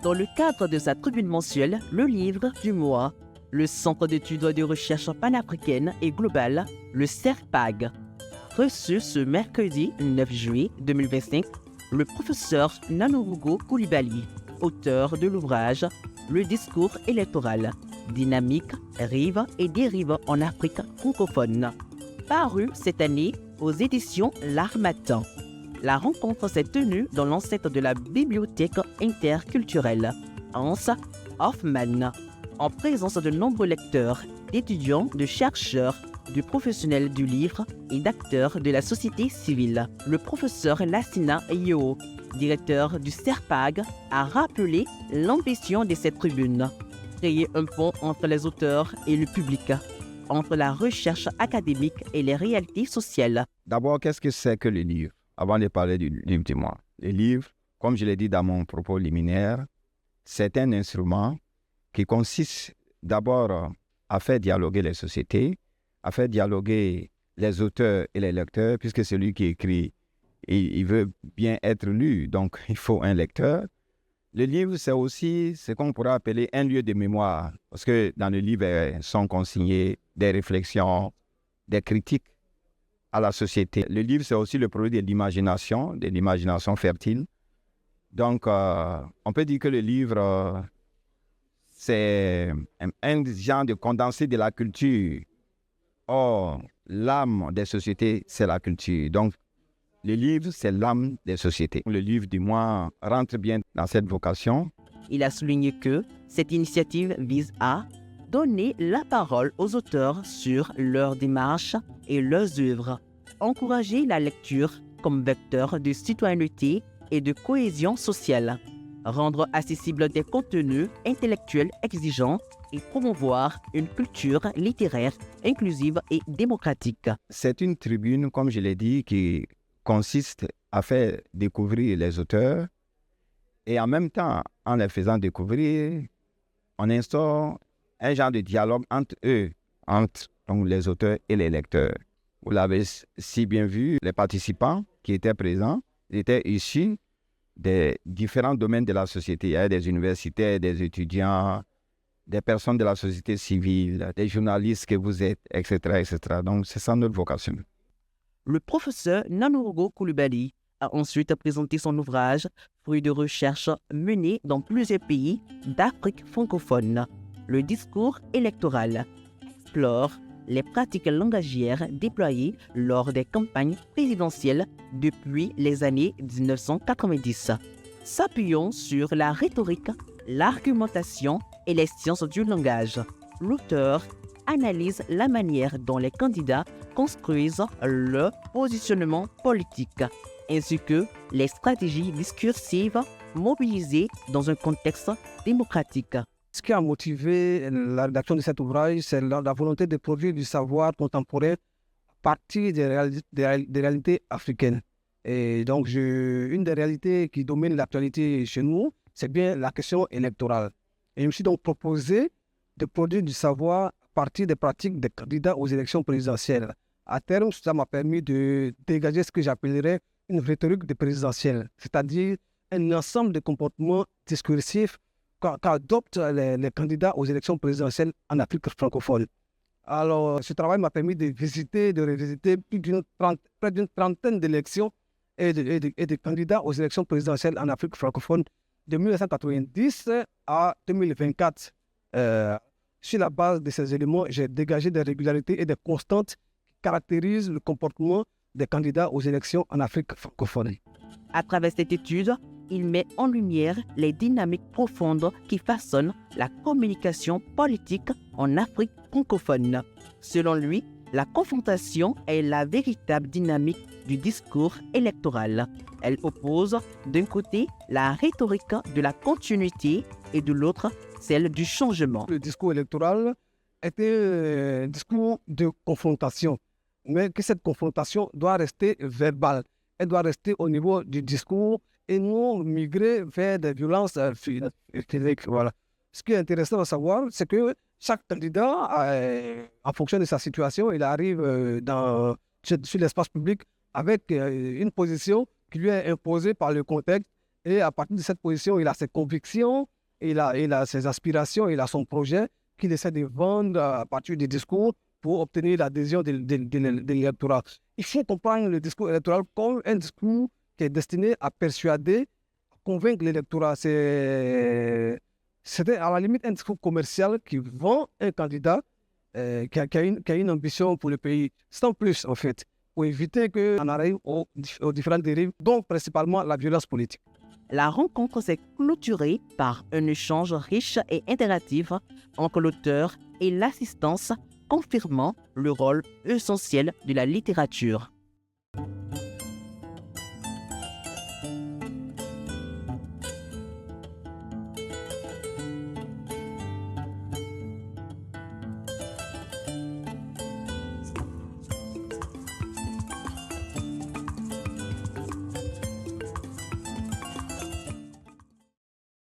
Dans le cadre de sa tribune mensuelle, le livre du mois, le Centre d'études de recherche panafricaine et globale, le CERPAG, reçu ce mercredi 9 juillet 2025, le professeur Nanurugo Coulibaly, auteur de l'ouvrage Le discours électoral, dynamique, rive et dérive en Afrique francophone, paru cette année aux éditions L'Harmattan. La rencontre s'est tenue dans l'enceinte de la bibliothèque interculturelle Hans Hofmann, en présence de nombreux lecteurs, d'étudiants, de chercheurs, de professionnels du livre et d'acteurs de la société civile. Le professeur Lassina Yeo, directeur du CERPAG, a rappelé l'ambition de cette tribune: créer un pont entre les auteurs et le public, entre la recherche académique et les réalités sociales. D'abord, qu'est-ce que c'est que le livre? Avant de parler du livre du mois. Le livre, comme je l'ai dit dans mon propos liminaire, c'est un instrument qui consiste d'abord à faire dialoguer les sociétés, à faire dialoguer les auteurs et les lecteurs, puisque celui qui écrit, il veut bien être lu, donc il faut un lecteur. Le livre, c'est aussi ce qu'on pourrait appeler un lieu de mémoire, parce que dans le livre sont consignées des réflexions, des critiques à la société. Le livre, c'est aussi le produit de l'imagination fertile. Donc, on peut dire que le livre, c'est un genre de condensé de la culture. Or, l'âme des sociétés, c'est la culture. Donc, le livre, c'est l'âme des sociétés. Le livre du mois rentre bien dans cette vocation. Il a souligné que cette initiative vise à donner la parole aux auteurs sur leur démarche et leurs œuvres, encourager la lecture comme vecteur de citoyenneté et de cohésion sociale, rendre accessibles des contenus intellectuels exigeants et promouvoir une culture littéraire inclusive et démocratique. C'est une tribune, comme je l'ai dit, qui consiste à faire découvrir les auteurs et en même temps, en les faisant découvrir, on instaure un genre de dialogue entre eux, entre donc, les auteurs et les lecteurs. Vous l'avez si bien vu, les participants qui étaient présents étaient issus des différents domaines de la société. Il y a des universitaires, des étudiants, des personnes de la société civile, des journalistes que vous êtes, etc., etc. Donc, c'est ça notre vocation. Le professeur Nanurugo Coulibaly a ensuite présenté son ouvrage, fruit de recherches menées dans plusieurs pays d'Afrique francophone. Le discours électoral explore les pratiques langagières déployées lors des campagnes présidentielles depuis les années 1990. S'appuyant sur la rhétorique, l'argumentation et les sciences du langage, l'auteur analyse la manière dont les candidats construisent leur positionnement politique, ainsi que les stratégies discursives mobilisées dans un contexte démocratique. Ce qui a motivé la rédaction de cet ouvrage, c'est la volonté de produire du savoir contemporain à partir des réalités africaines. Et donc, une des réalités qui domine l'actualité chez nous, c'est bien la question électorale. Et je me suis donc proposé de produire du savoir à partir des pratiques des candidats aux élections présidentielles. À terme, ça m'a permis de dégager ce que j'appellerais une rhétorique de présidentielle, c'est-à-dire un ensemble de comportements discursifs qu'adoptent les candidats aux élections présidentielles en Afrique francophone. Alors, ce travail m'a permis de visiter, de revisiter près d'une trentaine d'élections et de candidats aux élections présidentielles en Afrique francophone de 1990 à 2024. Sur la base de ces éléments, j'ai dégagé des régularités et des constantes qui caractérisent le comportement des candidats aux élections en Afrique francophone. À travers cette étude, il met en lumière les dynamiques profondes qui façonnent la communication politique en Afrique francophone. Selon lui, la confrontation est la véritable dynamique du discours électoral. Elle oppose d'un côté la rhétorique de la continuité et de l'autre celle du changement. Le discours électoral était un discours de confrontation, mais que cette confrontation doit rester verbale. Elle doit rester au niveau du discours et non migrer vers des violences physiques. Voilà. Ce qui est intéressant à savoir, c'est que chaque candidat, en fonction de sa situation, il arrive sur l'espace public avec une position qui lui est imposée par le contexte. Et à partir de cette position, il a ses convictions il a ses aspirations, il a son projet qu'il essaie de vendre à partir des discours pour obtenir l'adhésion de l'électorat. Il faut comprendre le discours électoral comme un discours qui est destiné à persuader, à convaincre l'électorat. C'était à la limite un discours commercial qui vend un candidat qui a une ambition pour le pays, sans plus en fait, pour éviter qu'on arrive aux différentes dérives, dont principalement la violence politique. La rencontre s'est clôturée par un échange riche et interactif entre l'auteur et l'assistance, confirmant le rôle essentiel de la littérature.